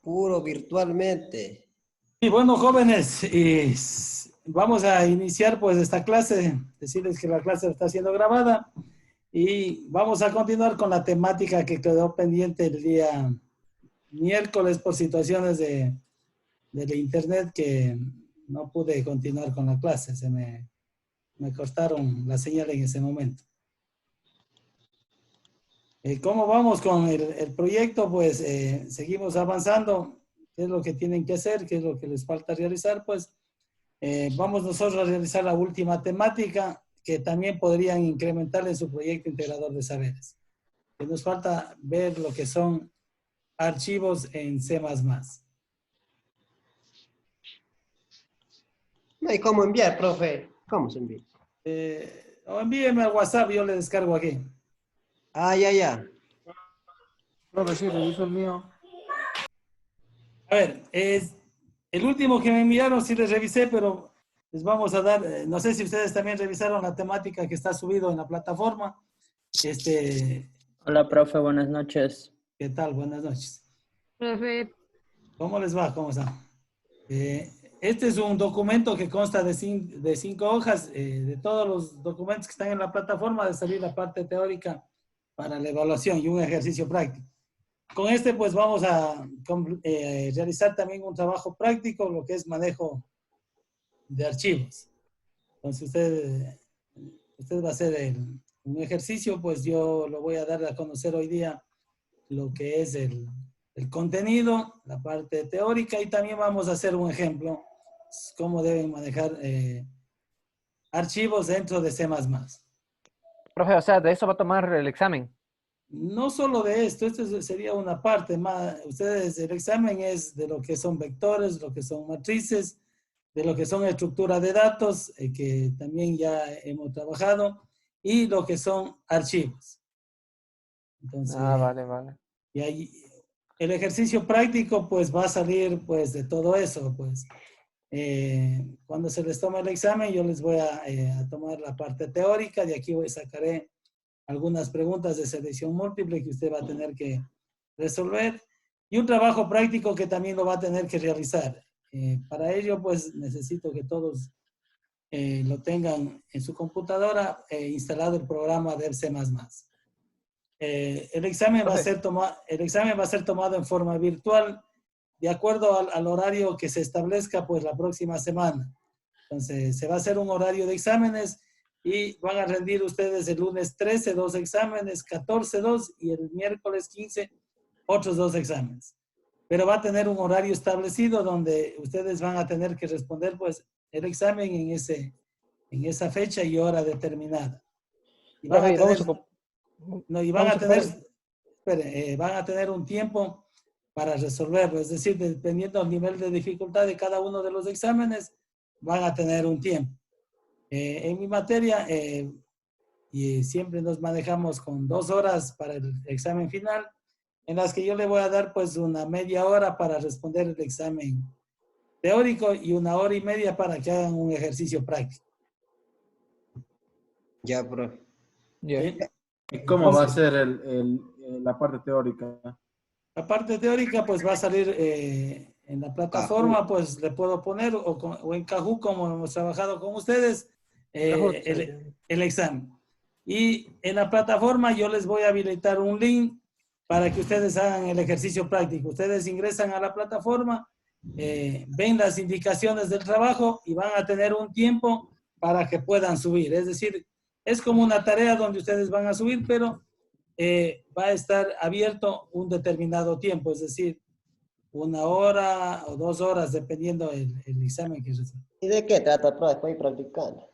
Puro virtualmente. Y bueno, jóvenes, vamos a iniciar pues esta clase, decirles que la clase está siendo grabada y vamos a continuar con la temática que quedó pendiente el día miércoles por situaciones de internet que no pude continuar con la clase, me cortaron la señal en ese momento. ¿Cómo vamos con el proyecto? Pues seguimos avanzando. ¿Qué es lo que tienen que hacer? ¿Qué es lo que les falta realizar? Pues vamos nosotros a realizar la última temática que también podrían incrementar en su proyecto integrador de saberes. Que nos falta ver lo que son archivos en C++. No hay cómo enviar, profe. ¿Cómo se envía? O envíeme al WhatsApp, yo le descargo aquí. Ah, ya. Profe, sí, reviso el mío. A ver, es el último que me enviaron, sí les revisé, pero les vamos a dar, no sé si ustedes también revisaron la temática que está subido en la plataforma. Hola, profe, buenas noches. ¿Qué tal? Buenas noches. Profe, ¿Cómo les va? ¿Cómo están? Este es un documento que consta de 5 hojas. De todos los documentos que están en la plataforma, de salir la parte teórica para la evaluación y un ejercicio práctico. Con este, pues vamos a realizar también un trabajo práctico, lo que es manejo de archivos. Entonces, usted va a hacer un ejercicio, pues yo lo voy a dar a conocer hoy día lo que es el contenido, la parte teórica, y también vamos a hacer un ejemplo, cómo deben manejar archivos dentro de C++. Profe, o sea, de eso va a tomar el examen. No solo de esto sería una parte más. Ustedes, el examen es de lo que son vectores, lo que son matrices, de lo que son estructuras de datos, que también ya hemos trabajado, y lo que son archivos. Entonces, vale. Y ahí, el ejercicio práctico, pues va a salir pues de todo eso, pues. Cuando se les tome el examen, yo les voy a tomar la parte teórica, de aquí sacaré algunas preguntas de selección múltiple que usted va a tener que resolver y un trabajo práctico que también lo va a tener que realizar. Para ello, pues necesito que todos lo tengan en su computadora instalado el programa de C++. El examen va a ser tomado en forma virtual de acuerdo al horario que se establezca pues la próxima semana. Entonces, se va a hacer un horario de exámenes y van a rendir ustedes el lunes 13 2 exámenes, 14 2 y el miércoles 15 otros 2 exámenes. Pero va a tener un horario establecido donde ustedes van a tener que responder pues el examen en esa fecha y hora determinada. Y van a tener, van a tener un tiempo para resolverlo, es decir, dependiendo del nivel de dificultad de cada uno de los exámenes, van a tener un tiempo. En mi materia, y siempre nos manejamos con 2 horas para el examen final, en las que yo le voy a dar pues una media hora para responder el examen teórico y 1 hora y media para que hagan un ejercicio práctico. Ya, profe. ¿Sí? ¿Y cómo va a ser la parte teórica? La parte teórica pues va a salir en la plataforma, pues le puedo poner, o en Kahoot, como hemos trabajado con ustedes, el examen. Y en la plataforma yo les voy a habilitar un link para que ustedes hagan el ejercicio práctico. Ustedes ingresan a la plataforma, ven las indicaciones del trabajo y van a tener un tiempo para que puedan subir. Es decir, es como una tarea donde ustedes van a subir, pero va a estar abierto un determinado tiempo, es decir, 1 hora o 2 horas, dependiendo el examen que resuelva. ¿Y de qué trata, profe? Para ir practicando.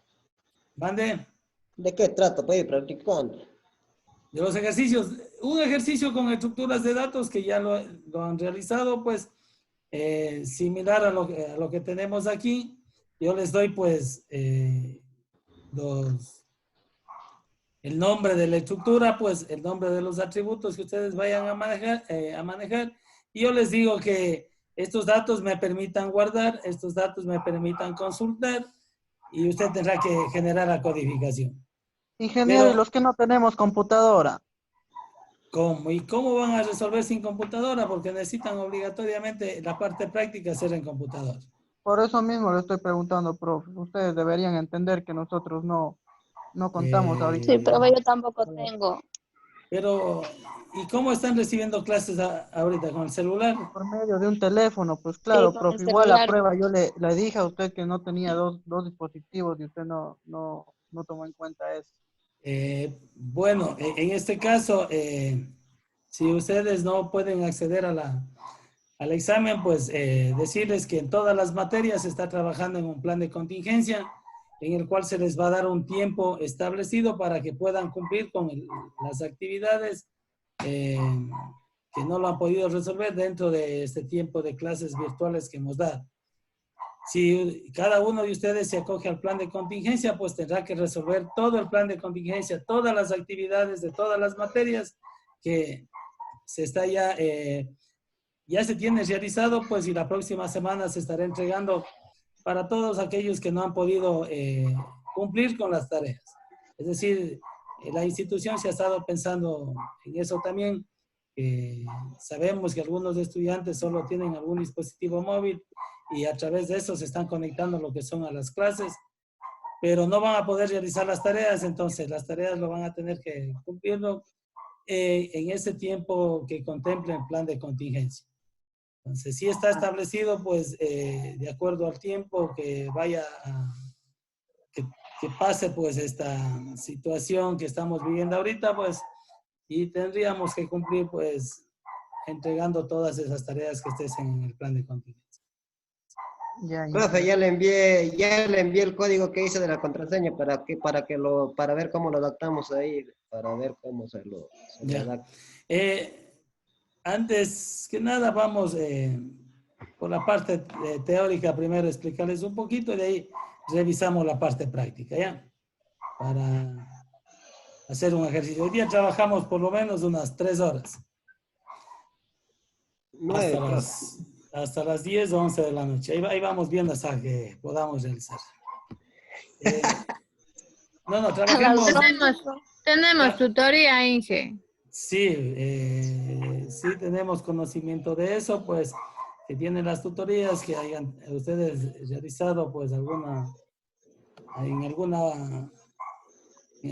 ¿Mande? ¿De qué trata? Para ir practicando. De los ejercicios, un ejercicio con estructuras de datos que ya lo han realizado, pues, similar a lo que tenemos aquí. Yo les doy, pues, el nombre de la estructura, pues, el nombre de los atributos que ustedes vayan a manejar. Y yo les digo que estos datos me permitan guardar, estos datos me permitan consultar, y usted tendrá que generar la codificación. Ingeniero, Pero, y los que no tenemos computadora. ¿Cómo? ¿Y cómo van a resolver sin computadora? Porque necesitan obligatoriamente la parte práctica hacer en computadora. Por eso mismo le estoy preguntando, profe. Ustedes deberían entender que nosotros no contamos ahorita Sí, profe, Eh, yo tampoco tengo. pero, ¿y cómo están recibiendo clases ahorita? ¿Con el celular? por medio de un teléfono. Pues Sí, claro, con el profe, igual la celular. prueba yo le dije a usted que no tenía dos dispositivos y usted no tomó en cuenta eso. Bueno, en este caso, si ustedes no pueden acceder al examen, pues decirles que en todas las materias se está trabajando en un plan de contingencia en el cual se les va a dar un tiempo establecido para que puedan cumplir con las actividades eh, que no lo han podido resolver dentro de este tiempo de clases virtuales que hemos dado. Si cada uno de ustedes se acoge al plan de contingencia, pues tendrá que resolver todo el plan de contingencia, todas las actividades de todas las materias que se está ya se tiene realizado, pues y la próxima semana se estará entregando para todos aquellos que no han podido cumplir con las tareas. Es decir, la institución se ha estado pensando en eso también. Sabemos que algunos estudiantes solo tienen algún dispositivo móvil y a través de eso se están conectando lo que son a las clases, pero no van a poder realizar las tareas, entonces las tareas lo van a tener que cumplirlo en ese tiempo que contemple el plan de contingencia. Entonces, sí está establecido, pues, de acuerdo al tiempo que vaya que pase, pues, esta situación que estamos viviendo ahorita, pues, y tendríamos que cumplir, pues, entregando todas esas tareas que estés en el plan de contingencia. Profe, ya le envié el código que hice de la contraseña para ver cómo lo adaptamos ahí, para ver cómo se lo Ya. adapta. Antes que nada, vamos por la parte teórica primero, explicarles un poquito y de ahí revisamos la parte práctica, ¿ya? Para hacer un ejercicio. Hoy día trabajamos por lo menos unas 3 horas. 9, profe. Hasta las 10 o 11 de la noche. Ahí vamos viendo hasta que podamos realizar. Trabajemos. Tenemos tutoría, Inge. Sí, sí tenemos conocimiento de eso, pues que tienen las tutorías que hayan ustedes realizado, pues en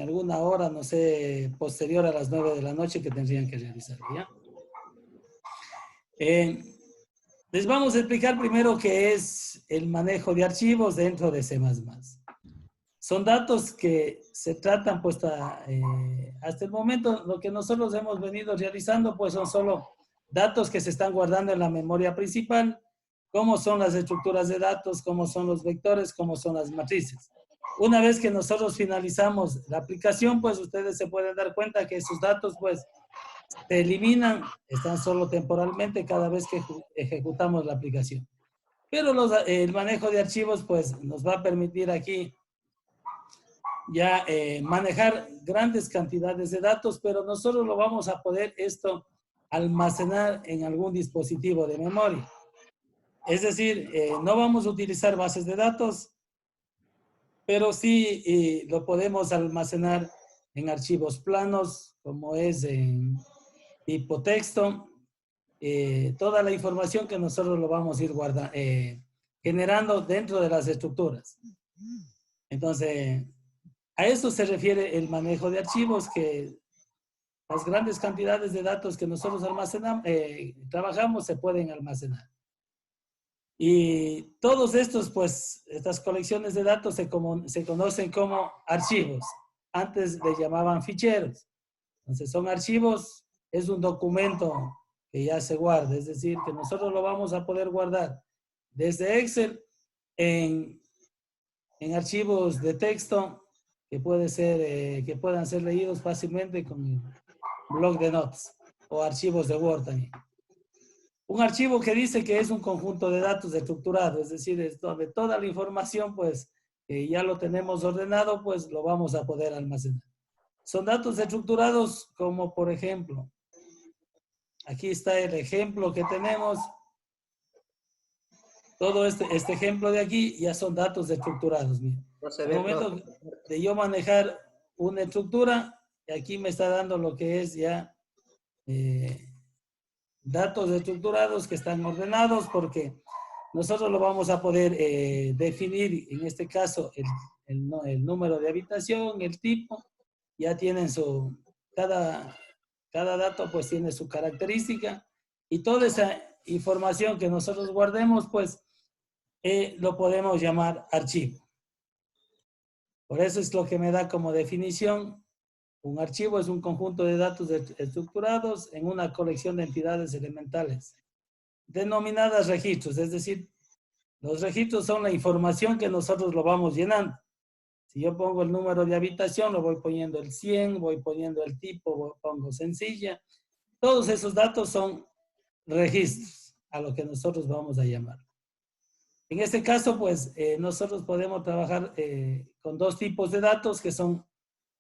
alguna hora, no sé, posterior a las 9 de la noche que tendrían que realizar, ¿ya? Les vamos a explicar primero qué es el manejo de archivos dentro de C++. Son datos que se tratan, pues, hasta el momento, lo que nosotros hemos venido realizando, pues, son solo datos que se están guardando en la memoria principal, cómo son las estructuras de datos, cómo son los vectores, cómo son las matrices. Una vez que nosotros finalizamos la aplicación, pues, ustedes se pueden dar cuenta que esos datos, pues, se eliminan, están solo temporalmente cada vez que ejecutamos la aplicación. Pero el manejo de archivos, pues, nos va a permitir aquí ya manejar grandes cantidades de datos, pero nosotros lo vamos a poder almacenar en algún dispositivo de memoria. Es decir, no vamos a utilizar bases de datos, pero sí lo podemos almacenar en archivos planos, como es en tipo texto, toda la información que nosotros lo vamos a ir generando dentro de las estructuras. Entonces, a eso se refiere el manejo de archivos, que las grandes cantidades de datos que nosotros trabajamos se pueden almacenar. Y todos estos, pues, estas colecciones de datos se conocen como archivos. Antes le llamaban ficheros. Entonces, son archivos, es un documento que ya se guarda, es decir, que nosotros lo vamos a poder guardar desde Excel en archivos de texto, que puedan ser leídos fácilmente con el bloc de notas o archivos de Word también. Un archivo que dice que es un conjunto de datos estructurado, es decir, es donde toda la información, pues, ya lo tenemos ordenado, pues lo vamos a poder almacenar. Son datos estructurados como, por ejemplo, aquí está el ejemplo que tenemos. Todo este ejemplo de aquí ya son datos estructurados. Mira. No se Al ve, momento profe. de yo manejar una estructura, aquí me está dando lo que es ya datos estructurados que están ordenados, porque nosotros lo vamos a poder definir, en este caso, el número de habitación, el tipo, ya tienen cada dato pues tiene su característica, y toda esa información que nosotros guardemos, pues lo podemos llamar archivo. Por eso es lo que me da como definición: un archivo es un conjunto de datos estructurados en una colección de entidades elementales, denominadas registros. Es decir, los registros son la información que nosotros lo vamos llenando. Si yo pongo el número de habitación, lo voy poniendo el 100, voy poniendo el tipo, pongo sencilla. Todos esos datos son registros, a lo que nosotros vamos a llamar. En este caso, pues, nosotros podemos trabajar con dos tipos de datos, que son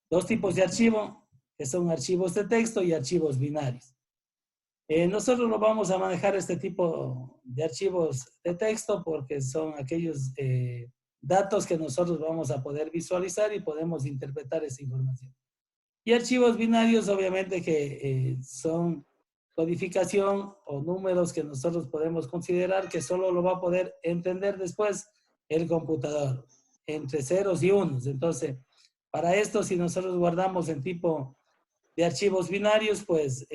dos tipos de archivo, que son archivos de texto y archivos binarios. Nosotros lo vamos a manejar este tipo de archivos de texto porque son aquellos datos que nosotros vamos a poder visualizar y podemos interpretar esa información. Y archivos binarios, obviamente, que son codificación o números que nosotros podemos considerar que solo lo va a poder entender después el computador, entre ceros y unos. Entonces, para esto, si nosotros guardamos en tipo de archivos binarios, pues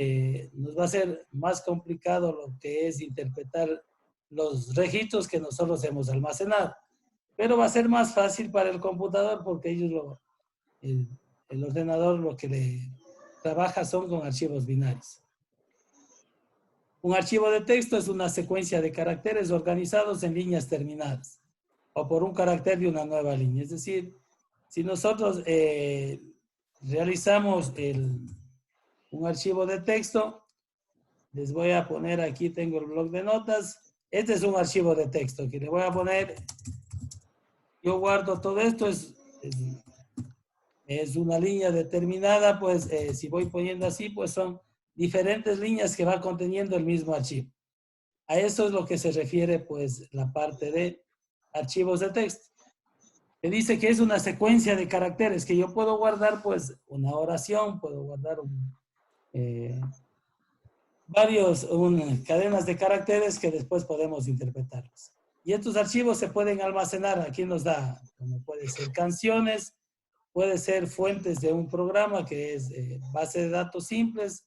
nos va a ser más complicado lo que es interpretar los registros que nosotros hemos almacenado. Pero va a ser más fácil para el computador porque ellos el ordenador lo que le trabaja son con archivos binarios. Un archivo de texto es una secuencia de caracteres organizados en líneas terminadas o por un carácter de una nueva línea. Es decir, si nosotros realizamos un archivo de texto, les voy a poner aquí, tengo el bloc de notas. Este es un archivo de texto que le voy a poner. Yo guardo todo esto, es una línea determinada, pues si voy poniendo así, pues son diferentes líneas que va conteniendo el mismo archivo. A eso es lo que se refiere, pues, la parte de archivos de texto. Me dice que es una secuencia de caracteres que yo puedo guardar, pues, una oración, puedo guardar cadenas de caracteres que después podemos interpretarlos. Y estos archivos se pueden almacenar, aquí nos da, como puede ser canciones, puede ser fuentes de un programa que es base de datos simples.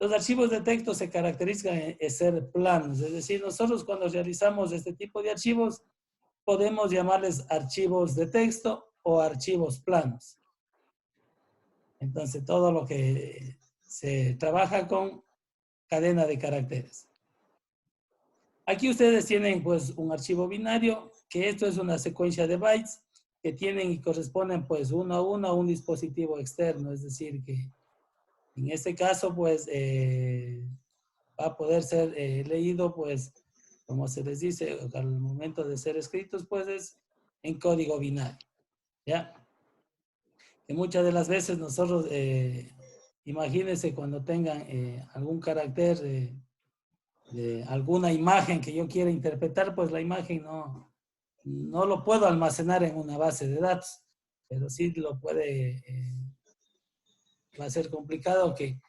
Los archivos de texto se caracterizan en ser planos, es decir, nosotros cuando realizamos este tipo de archivos podemos llamarles archivos de texto o archivos planos. Entonces, todo lo que se trabaja con cadena de caracteres. Aquí ustedes tienen pues un archivo binario, que esto es una secuencia de bytes que tienen y corresponden pues uno a uno a un dispositivo externo, es decir que en este caso, pues, va a poder ser leído, pues, como se les dice, al momento de ser escritos, pues, es en código binario, ¿ya? Que muchas de las veces nosotros, imagínense cuando tengan algún carácter de alguna imagen que yo quiera interpretar, pues la imagen no lo puedo almacenar en una base de datos, pero sí lo puede... va a ser complicado que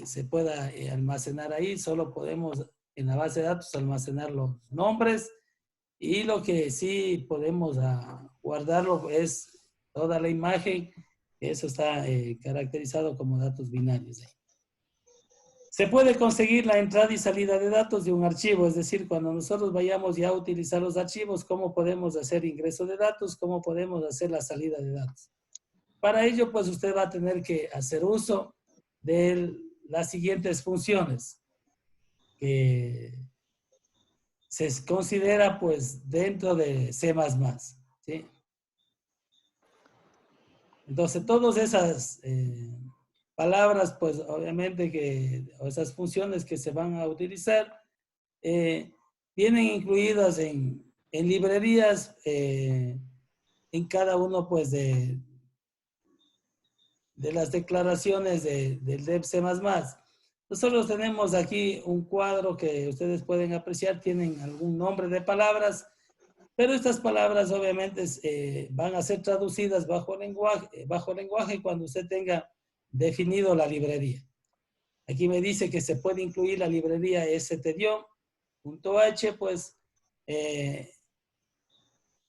se pueda almacenar ahí. Solo podemos en la base de datos almacenar los nombres y lo que sí podemos guardarlo es toda la imagen. Eso está caracterizado como datos binarios. Se puede conseguir la entrada y salida de datos de un archivo, es decir, cuando nosotros vayamos ya a utilizar los archivos, cómo podemos hacer ingreso de datos, cómo podemos hacer la salida de datos. Para ello, pues usted va a tener que hacer uso de las siguientes funciones que se considera pues dentro de C++, ¿sí? Entonces, todas esas palabras, pues obviamente o esas funciones que se van a utilizar, vienen incluidas en librerías en cada uno pues de las declaraciones del DEP C++. Nosotros tenemos aquí un cuadro que ustedes pueden apreciar, tienen algún nombre de palabras, pero estas palabras obviamente van a ser traducidas bajo lenguaje cuando usted tenga definido la librería. Aquí me dice que se puede incluir la librería stdio.h, pues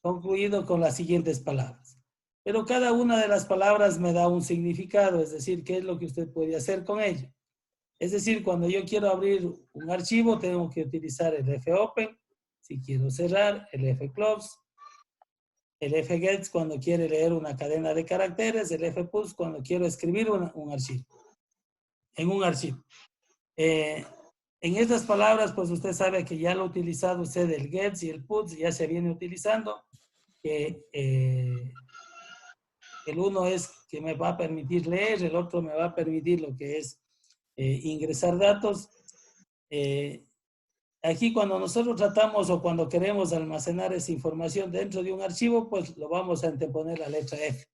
concluido con las siguientes palabras. Pero cada una de las palabras me da un significado, es decir, qué es lo que usted puede hacer con ello. Es decir, cuando yo quiero abrir un archivo, tengo que utilizar el fopen. Si quiero cerrar, el fclose. El fgets cuando quiere leer una cadena de caracteres, el fputs cuando quiero escribir un archivo. En un archivo. En estas palabras, pues usted sabe que ya lo ha utilizado usted el gets y el puts, ya se viene utilizando. El uno es que me va a permitir leer, el otro me va a permitir lo que es ingresar datos. Aquí cuando nosotros tratamos o cuando queremos almacenar esa información dentro de un archivo, pues lo vamos a anteponer la letra F.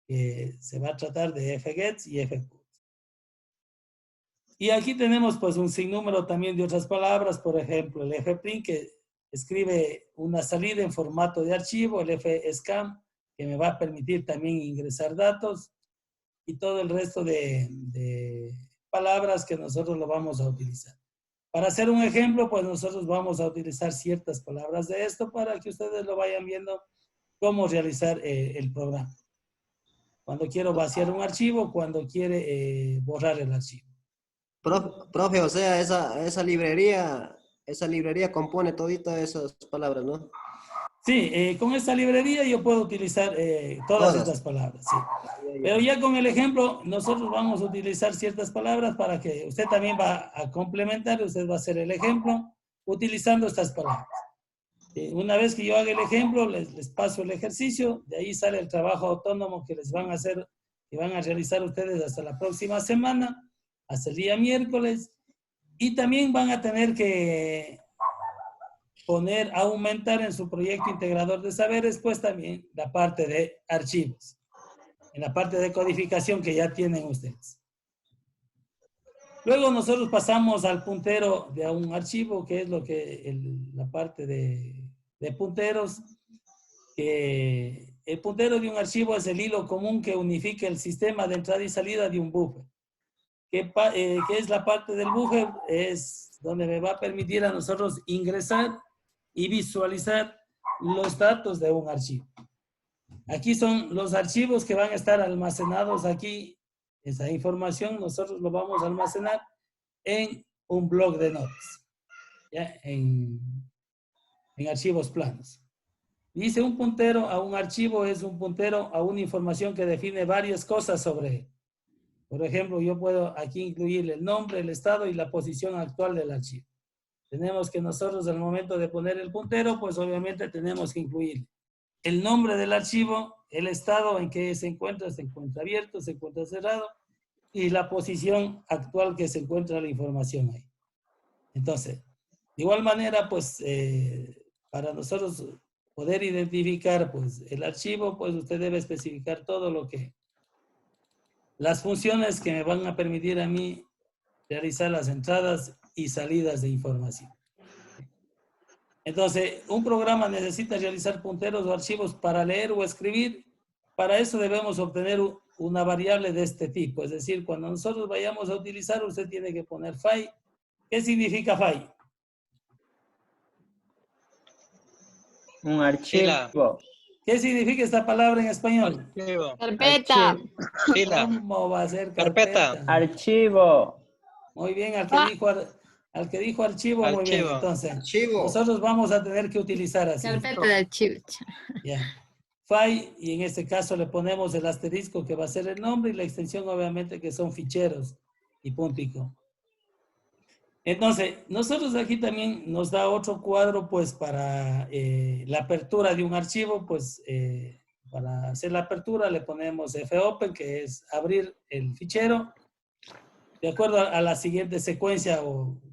Que se va a tratar de fgets y fputs. Y aquí tenemos pues un sinnúmero también de otras palabras, por ejemplo el fprint que escribe una salida en formato de archivo, el fscan que me va a permitir también ingresar datos y todo el resto de palabras que nosotros lo vamos a utilizar. Para hacer un ejemplo, pues nosotros vamos a utilizar ciertas palabras de esto para que ustedes lo vayan viendo cómo realizar el programa. Cuando quiero vaciar un archivo, cuando quiere borrar el archivo. Profe, o sea, esa librería compone toditas esas palabras, ¿no? Sí, con esta librería yo puedo utilizar todas estas palabras, sí. Pero ya con el ejemplo, nosotros vamos a utilizar ciertas palabras para que usted también va a complementar, usted va a hacer el ejemplo utilizando estas palabras. Una vez que yo haga el ejemplo, les paso el ejercicio, de ahí sale el trabajo autónomo que les van a hacer, que van a realizar ustedes hasta la próxima semana, hasta el día miércoles, y también van a tener que aumentar en su proyecto integrador de saberes, pues también la parte de archivos, en la parte de codificación que ya tienen ustedes. Luego nosotros pasamos al puntero de un archivo, que es lo que la parte de punteros, que el puntero de un archivo es el hilo común que unifica el sistema de entrada y salida de un buffer. ¿Qué es la parte del buffer? Es donde me va a permitir a nosotros ingresar y visualizar los datos de un archivo. Aquí son los archivos que van a estar almacenados aquí. Esa información nosotros lo vamos a almacenar en un bloc de notas, ¿ya? En archivos planos. Dice un puntero a un archivo es un puntero a una información que define varias cosas sobre él. Por ejemplo, yo puedo aquí incluir el nombre, el estado y la posición actual del archivo. Tenemos que nosotros al momento de poner el puntero, pues obviamente tenemos que incluir el nombre del archivo, el estado en que se encuentra abierto, se encuentra cerrado, y la posición actual que se encuentra la información ahí. Entonces, de igual manera, pues, para nosotros poder identificar, pues, el archivo, pues, usted debe especificar todo lo que, las funciones que me van a permitir a mí realizar las entradas y salidas de información. Entonces, un programa necesita realizar punteros o archivos para leer o escribir. Para eso debemos obtener una variable de este tipo. Es decir, cuando nosotros vayamos a utilizar, usted tiene que poner file. ¿Qué significa file? Un archivo. ¿Qué significa esta palabra en español? Archivo. Carpeta. Fila. ¿Cómo va a ser carpeta? Archivo. Muy bien, al que dijo archivo, muy bien. Entonces, Archivo. nosotros vamos a tener que utilizar así. Carpeta de archivos. Ya. File, y en este caso le ponemos el asterisco que va a ser el nombre y la extensión obviamente que son ficheros y punto y coma. Entonces, nosotros aquí también nos da otro cuadro pues para la apertura de un archivo, pues para hacer la apertura le ponemos fopen, que es abrir el fichero, de acuerdo a la siguiente secuencia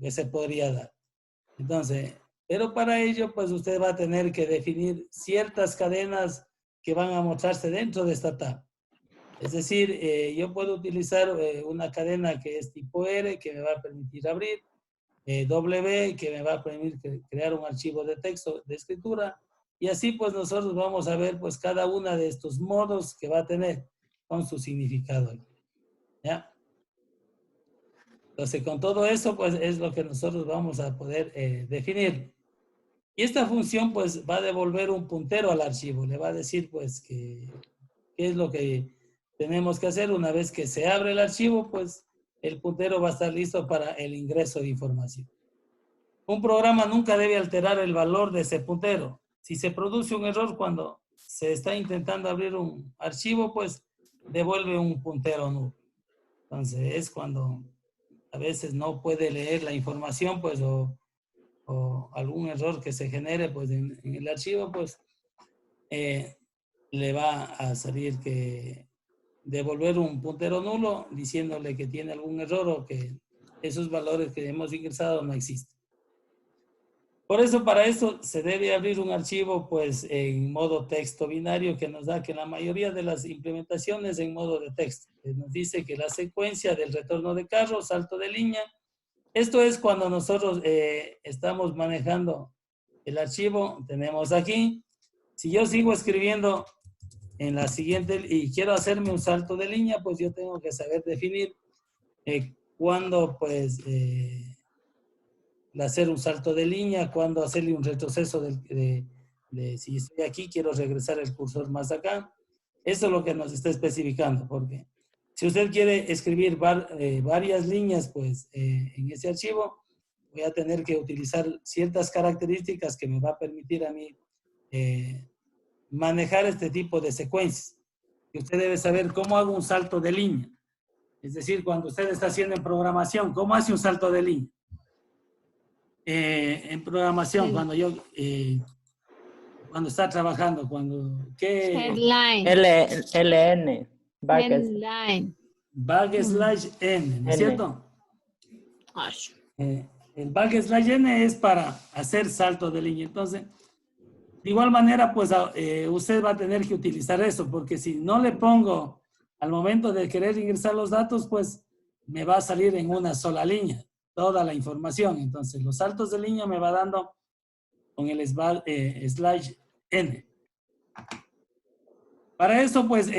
que se podría dar. Entonces, pero para ello pues usted va a tener que definir ciertas cadenas que van a mostrarse dentro de esta tab. Es decir, yo puedo utilizar una cadena que es tipo R, que me va a permitir abrir, W, que me va a permitir crear un archivo de texto, de escritura, y así pues nosotros vamos a ver pues cada una de estos modos que va a tener con su significado. ¿Ya? Entonces, con todo eso, pues es lo que nosotros vamos a poder definir. Y esta función, pues, va a devolver un puntero al archivo. Le va a decir, pues, qué es lo que tenemos que hacer. Una vez que se abre el archivo, pues, el puntero va a estar listo para el ingreso de información. Un programa nunca debe alterar el valor de ese puntero. Si se produce un error cuando se está intentando abrir un archivo, pues, devuelve un puntero nulo. Entonces, es cuando a veces no puede leer la información, pues, o algún error que se genere, pues, en el archivo, pues, le va a salir que devolver un puntero nulo diciéndole que tiene algún error o que esos valores que hemos ingresado no existen. Por eso, para eso se debe abrir un archivo, pues, en modo texto binario, que nos da que la mayoría de las implementaciones en modo de texto. Nos dice que la secuencia del retorno de carro, salto de línea, esto es cuando nosotros estamos manejando el archivo, tenemos aquí. Si yo sigo escribiendo en la siguiente y quiero hacerme un salto de línea, pues yo tengo que saber definir cuándo, pues, hacer un salto de línea, cuándo hacerle un retroceso si estoy aquí, quiero regresar el cursor más acá. Eso es lo que nos está especificando, porque si usted quiere escribir varias líneas, pues, en ese archivo, voy a tener que utilizar ciertas características que me va a permitir a mí manejar este tipo de secuencias. Y usted debe saber cómo hago un salto de línea. Es decir, cuando usted está haciendo en programación, ¿cómo hace un salto de línea? En programación, cuando está trabajando, Headline. LN. Headline. \n, ¿no es cierto? El \n es para hacer salto de línea. Entonces, de igual manera, pues usted va a tener que utilizar eso, porque si no le pongo al momento de querer ingresar los datos, pues me va a salir en una sola línea toda la información. Entonces, los saltos de línea me va dando con el slash n. Para eso, pues,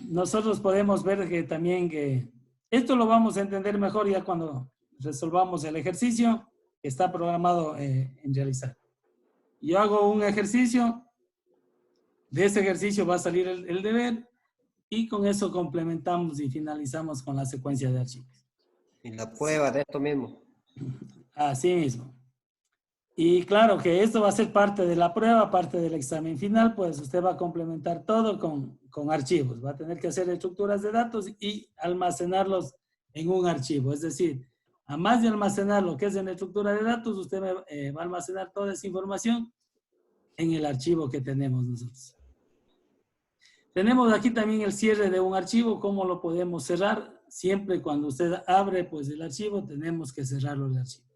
nosotros podemos ver que también que esto lo vamos a entender mejor ya cuando resolvamos el ejercicio que está programado en realizar. Yo hago un ejercicio, de ese ejercicio va a salir el deber y con eso complementamos y finalizamos con la secuencia de archivos. Y la prueba de esto mismo. Así mismo. Y claro que esto va a ser parte de la prueba, parte del examen final, pues usted va a complementar todo con archivos. Va a tener que hacer estructuras de datos y almacenarlos en un archivo. Es decir, a más de almacenar lo que es en la estructura de datos, usted va a almacenar toda esa información en el archivo que tenemos nosotros. Tenemos aquí también el cierre de un archivo, cómo lo podemos cerrar. Siempre cuando usted abre, pues, el archivo, tenemos que cerrarlo el archivo.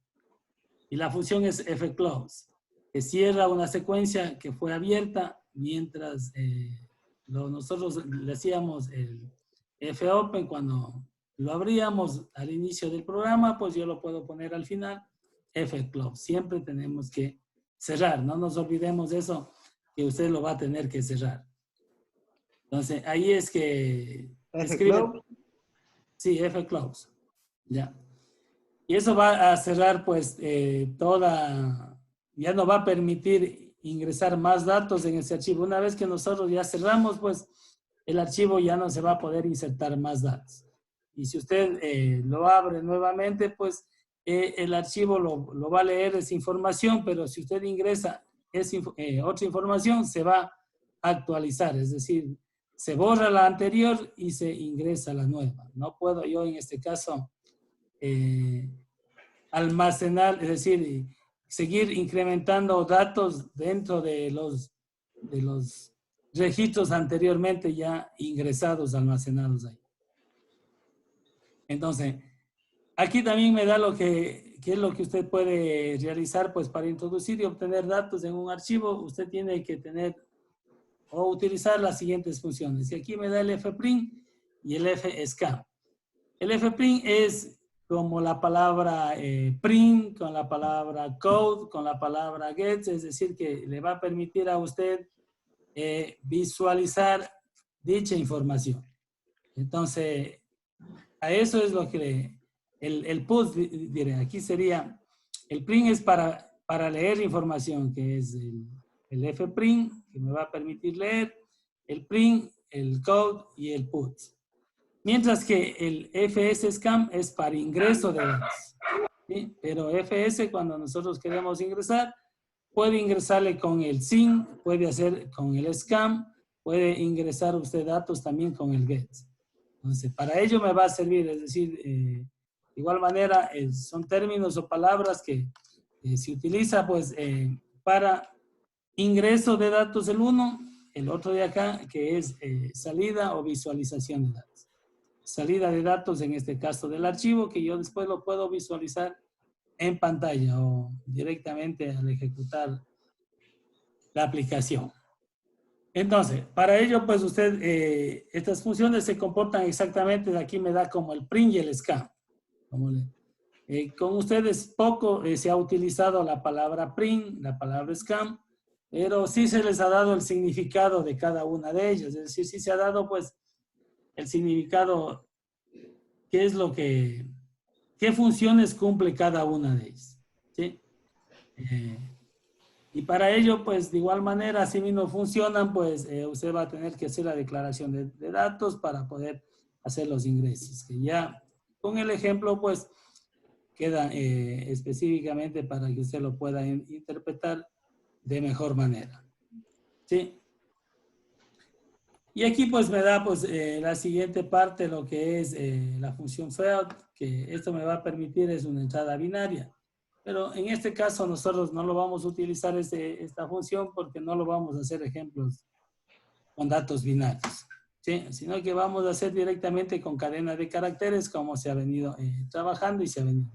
Y la función es fclose, que cierra una secuencia que fue abierta mientras nosotros le hacíamos el fopen cuando lo abríamos al inicio del programa, pues yo lo puedo poner al final, fclose. Siempre tenemos que cerrar, no nos olvidemos de eso, que usted lo va a tener que cerrar. Entonces, ahí es que escribe. Sí, fclose. Ya. Y eso va a cerrar, pues, ya no va a permitir ingresar más datos en ese archivo. Una vez que nosotros ya cerramos, pues, el archivo ya no se va a poder insertar más datos. Y si usted lo abre nuevamente, pues, el archivo lo va a leer esa información, pero si usted ingresa otra información, se va a actualizar. Es decir, se borra la anterior y se ingresa la nueva. No puedo yo, en este caso, almacenar, es decir, seguir incrementando datos dentro de los registros anteriormente ya ingresados, almacenados ahí. Entonces, aquí también me da qué es lo que usted puede realizar, pues, para introducir y obtener datos en un archivo. Usted tiene que tener o utilizar las siguientes funciones. Y aquí me da el fprint y el fscan. El fprint es como la palabra print, con la palabra code, con la palabra get, es decir, que le va a permitir a usted visualizar dicha información. Entonces, a eso es lo que el put, diré, aquí sería, el print es para leer la información, que es el fprint, que me va a permitir leer, el print, el code y el put. Mientras que el fscam es para ingreso de datos. ¿Sí? Pero fs, cuando nosotros queremos ingresar, puede ingresarle con el SYN, puede hacer con el SCAM, puede ingresar usted datos también con el GET. Entonces, para ello me va a servir, es decir, de igual manera, son términos o palabras que se utiliza pues para ingreso de datos el uno, el otro de acá, que es salida o visualización de datos. Salida de datos, en este caso del archivo, que yo después lo puedo visualizar en pantalla o directamente al ejecutar la aplicación. Entonces, para ello, pues usted, estas funciones se comportan exactamente, de aquí me da como el print y el scan. Con ustedes poco se ha utilizado la palabra print, la palabra scan, pero sí se les ha dado el significado de cada una de ellas. Es decir, sí se ha dado pues el significado, qué es lo que, qué funciones cumple cada una de ellas. ¿Sí? Y para ello, pues de igual manera, si no funcionan, pues usted va a tener que hacer la declaración de datos para poder hacer los ingresos. Que ya con el ejemplo, pues queda específicamente para que usted lo pueda interpretar de mejor manera. ¿Sí? Y aquí pues me da pues la siguiente parte, lo que es la función float, que esto me va a permitir es una entrada binaria. Pero en este caso nosotros no lo vamos a utilizar esta función porque no lo vamos a hacer ejemplos con datos binarios, ¿sí? Sino que vamos a hacer directamente con cadena de caracteres como se ha venido trabajando y se ha venido.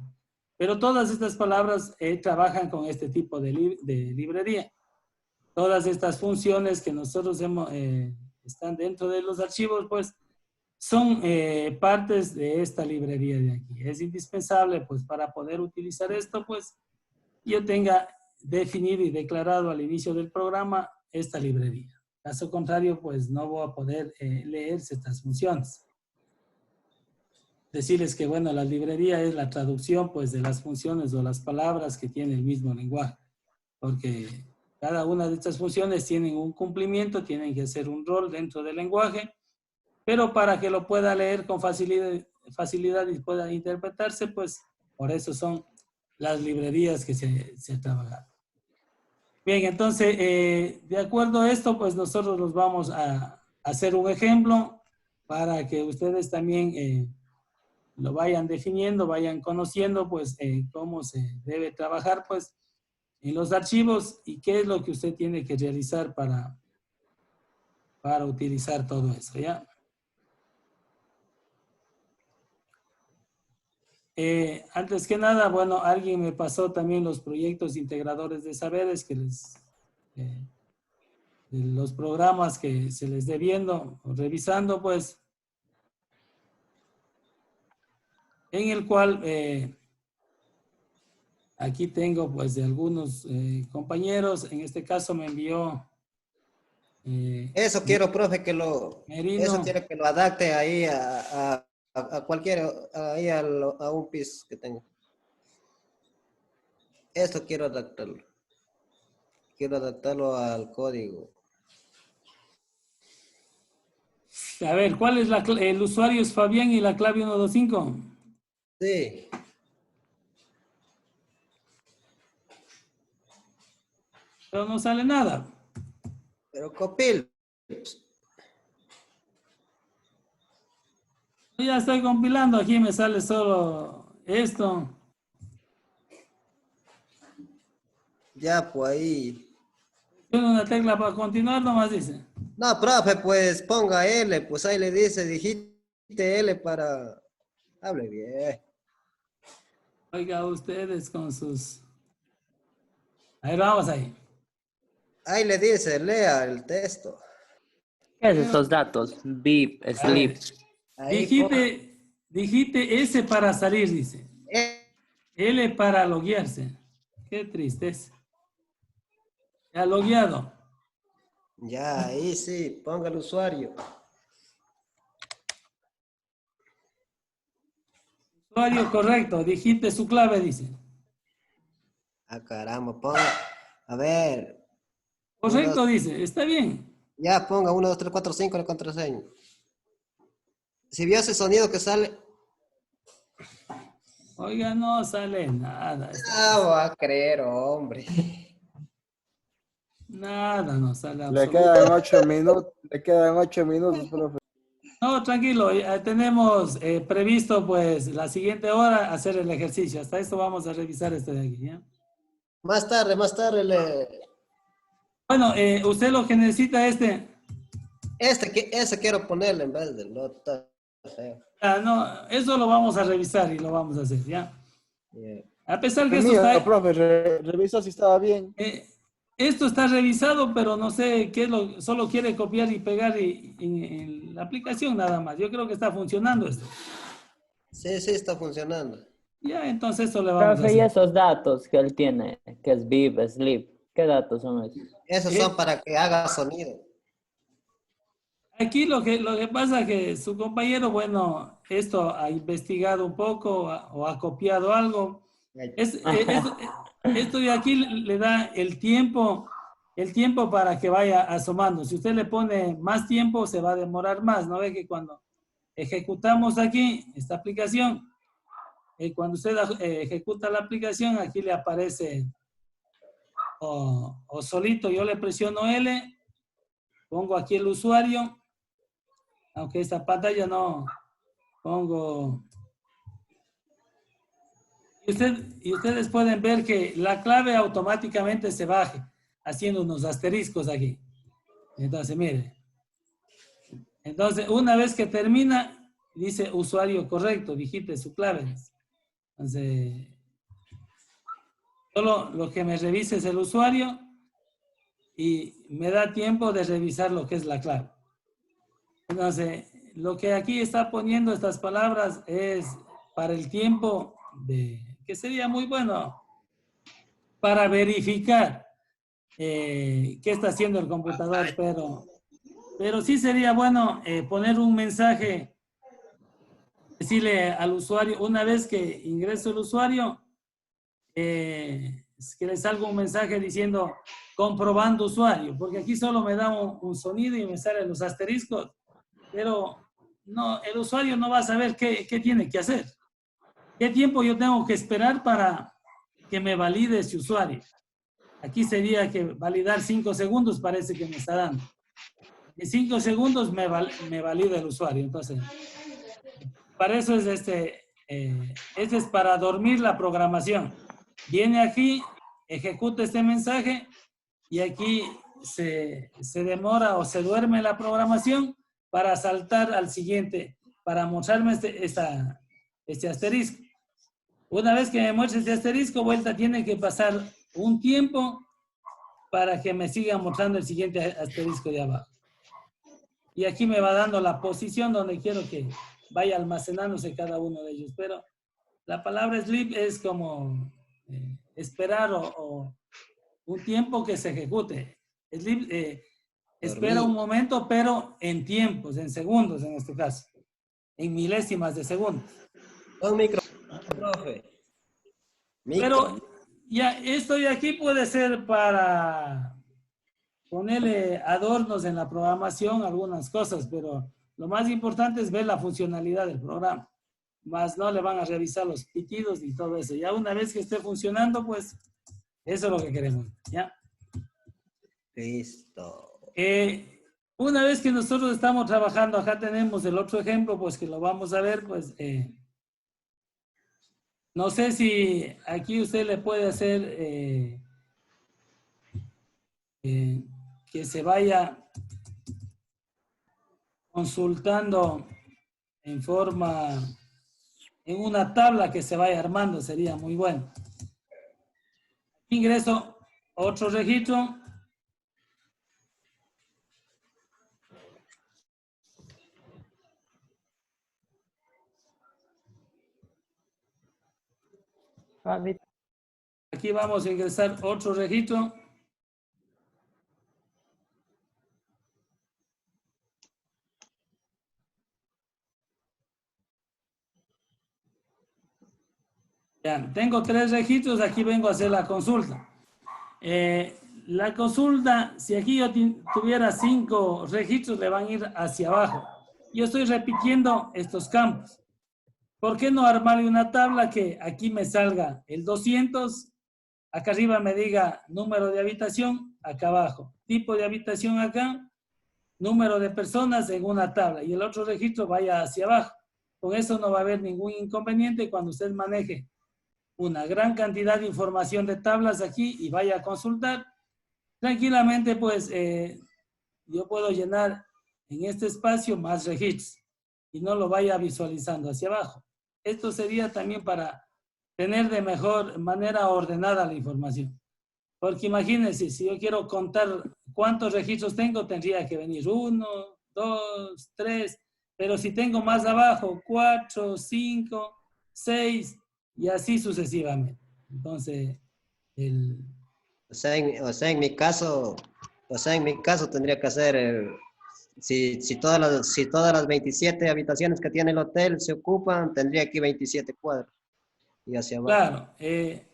Pero todas estas palabras trabajan con este tipo de librería. Todas estas funciones que nosotros están dentro de los archivos, pues son partes de esta librería de aquí. Es indispensable, pues, para poder utilizar esto, pues, yo tenga definido y declarado al inicio del programa esta librería. Caso contrario, pues, no voy a poder leer estas funciones. Decirles que, bueno, la librería es la traducción, pues, de las funciones o las palabras que tiene el mismo lenguaje. Porque cada una de estas funciones tienen un cumplimiento, tienen que hacer un rol dentro del lenguaje, pero para que lo pueda leer con facilidad y pueda interpretarse, pues por eso son las librerías que se trabajan. Bien, entonces, de acuerdo a esto, pues nosotros los vamos a hacer un ejemplo para que ustedes también lo vayan definiendo, vayan conociendo, pues cómo se debe trabajar, pues en los archivos y qué es lo que usted tiene que realizar para utilizar todo eso, ¿ya? Antes que nada, bueno, alguien me pasó también los proyectos integradores de saberes que de los programas que se les dé viendo o revisando, pues, en el cual aquí tengo pues de algunos compañeros, en este caso me envió eso quiero, profe, Merino. Eso quiero que lo adapte ahí a cualquier, ahí a un piso que tengo. Esto quiero adaptarlo. Quiero adaptarlo al código. A ver, ¿cuál es el usuario? Es Fabián y la clave 125. Sí. Pero no sale nada. Pero copil. Yo ya estoy compilando, aquí me sale solo esto. Ya, pues ahí. Tiene una tecla para continuar, nomás dice. No, profe, pues ponga L, pues ahí le dice, digite L para... Hable bien. Oiga, ustedes con sus... A ver, vamos ahí. Ahí le dice, lea el texto. ¿Qué es estos datos? Beep, sleep. Ahí Digite S para salir, dice. L para loguearse. Qué tristeza. Ya logueado. Ya, ahí sí, ponga el usuario. Usuario correcto, digite su clave, dice. Ah, caramba, ponga. A ver. Correcto, dice, está bien. Ya ponga 1, 2, 3, 4, 5 la contraseña. Si vio ese sonido que sale. Oiga, no sale nada. No va a creer, hombre. Nada, no sale Le absolutamente. quedan 8 minutos, le quedan 8 minutos, profe. No, tranquilo, tenemos previsto pues la siguiente hora hacer el ejercicio. Hasta esto vamos a revisar este de aquí, ¿ya? Más tarde Bueno, usted lo que necesita ese quiero ponerle en vez del otro. no, eso lo vamos a revisar y lo vamos a hacer, ¿ya? Yeah. A pesar que El esto mío, está, profe, revisó si estaba bien. esto está revisado, pero no sé qué es lo, solo quiere copiar y pegar en la aplicación nada más. Yo creo que está funcionando esto. Sí, está funcionando. Ya, entonces eso le vamos a Profe, y hacer. esos datos que él tiene, que es VIP, sleep, ¿qué datos son esos? Esos son para que haga sonido. Aquí lo que pasa es que su compañero, bueno, esto ha investigado un poco o ha copiado algo. Esto de aquí le da el tiempo para que vaya asomando. Si usted le pone más tiempo, se va a demorar más. ¿No ve que cuando ejecutamos aquí esta aplicación, cuando usted ejecuta la aplicación, aquí le aparece o solito, yo le presiono L, pongo aquí el usuario, aunque esta pantalla no pongo. Y ustedes pueden ver que la clave automáticamente se baje, haciendo unos asteriscos aquí. Entonces, mire. Entonces, una vez que termina, dice usuario correcto, digite su clave. Entonces, solo lo que me revise es el usuario y me da tiempo de revisar lo que es la clave. Entonces, lo que aquí está poniendo estas palabras es para el tiempo que sería muy bueno para verificar qué está haciendo el computador, pero sí sería bueno poner un mensaje, decirle al usuario, una vez que ingreso el usuario, que le salga un mensaje diciendo comprobando usuario, porque aquí solo me da un sonido y me salen los asteriscos, pero no, el usuario no va a saber qué tiene que hacer. ¿Qué tiempo yo tengo que esperar para que me valide ese usuario? Aquí sería que validar 5 segundos, parece que me está dando. En 5 segundos me valida el usuario. Entonces, para eso es este es para dormir la programación. Viene aquí, ejecuta este mensaje y aquí se demora o se duerme la programación para saltar al siguiente, para mostrarme este asterisco. Una vez que me muestre este asterisco, vuelta tiene que pasar un tiempo para que me siga mostrando el siguiente asterisco de abajo. Y aquí me va dando la posición donde quiero que vaya almacenándose cada uno de ellos. Pero la palabra sleep es como esperar o un tiempo que se ejecute. Sleep espera un momento, pero en tiempos, en segundos en este caso, en milésimas de segundos. Un micro, profe. Pero ya esto de aquí puede ser para ponerle adornos en la programación, algunas cosas, pero lo más importante es ver la funcionalidad del programa. Más no le van a revisar los pitidos y todo eso. Ya una vez que esté funcionando, pues eso es lo que queremos, ¿ya? Listo. Una vez que nosotros estamos trabajando, acá tenemos el otro ejemplo, pues que lo vamos a ver, pues no sé si aquí usted le puede hacer que se vaya consultando en una tabla que se vaya armando, sería muy bueno. Ingreso otro registro. Aquí vamos a ingresar otro registro. Ya, tengo 3 registros, aquí vengo a hacer la consulta. La consulta, si aquí yo tuviera 5 registros, le van a ir hacia abajo. Yo estoy repitiendo estos campos. ¿Por qué no armarle una tabla que aquí me salga el 200, acá arriba me diga número de habitación, acá abajo, tipo de habitación acá, número de personas en una tabla y el otro registro vaya hacia abajo? Con eso no va a haber ningún inconveniente cuando usted maneje una gran cantidad de información de tablas aquí y vaya a consultar. Tranquilamente, pues, yo puedo llenar en este espacio más registros y no lo vaya visualizando hacia abajo. Esto sería también para tener de mejor manera ordenada la información. Porque imagínense, si yo quiero contar cuántos registros tengo, tendría que venir 1, 2, 3, pero si tengo más abajo, 4, 5, 6 y así sucesivamente. Entonces, O sea, en mi caso, tendría que hacer, si todas las 27 habitaciones que tiene el hotel se ocupan, tendría aquí 27 cuadros y hacia abajo. claro,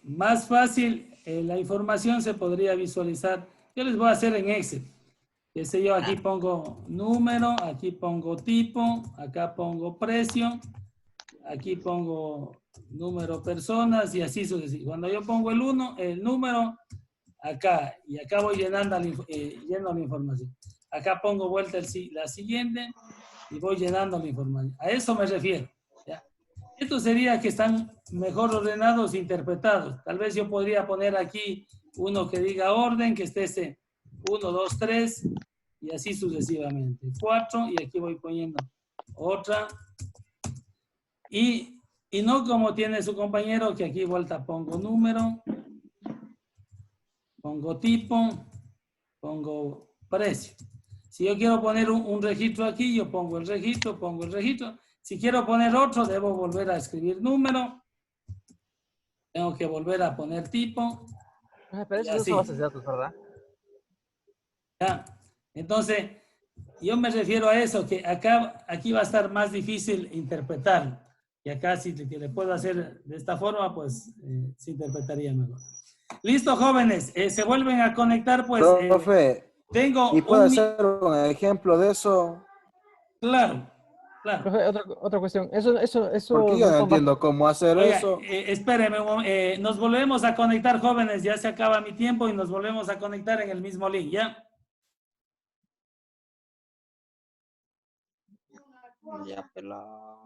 más fácil, la información se podría visualizar. Yo les voy a hacer en Excel. Qué sé yo, aquí pongo número, aquí pongo tipo, acá pongo precio, aquí pongo número personas y así sucesivamente. Cuando yo pongo el 1, el número, acá, y acá voy llenando lleno la información. Acá pongo vuelta la siguiente y voy llenando la información. A eso me refiero. ¿Ya? Esto sería que están mejor ordenados e interpretados. Tal vez yo podría poner aquí uno que diga orden, que esté ese 1, 2, 3 y así sucesivamente. 4 y aquí voy poniendo otra. Y no como tiene su compañero, que aquí vuelta pongo número, pongo tipo, pongo precio. Si yo quiero poner un registro aquí, yo pongo el registro, pongo el registro. Si quiero poner otro, debo volver a escribir número. Tengo que volver a poner tipo. Pero eso son bases de datos, ¿verdad? ¿Ya? Entonces, yo me refiero a eso, que aquí va a estar más difícil interpretar. Y acá si le puedo hacer de esta forma, pues se interpretaría mejor. Listo, jóvenes. Se vuelven a conectar, pues. Profe, Tengo ¿y puede hacer un ejemplo de eso? Claro, claro. Profe, otra cuestión. Eso Porque yo no entiendo cómo hacer Oiga, eso. espérenme, nos volvemos a conectar, jóvenes. Ya se acaba mi tiempo y nos volvemos a conectar en el mismo link, ¿ya? Ya, pelado.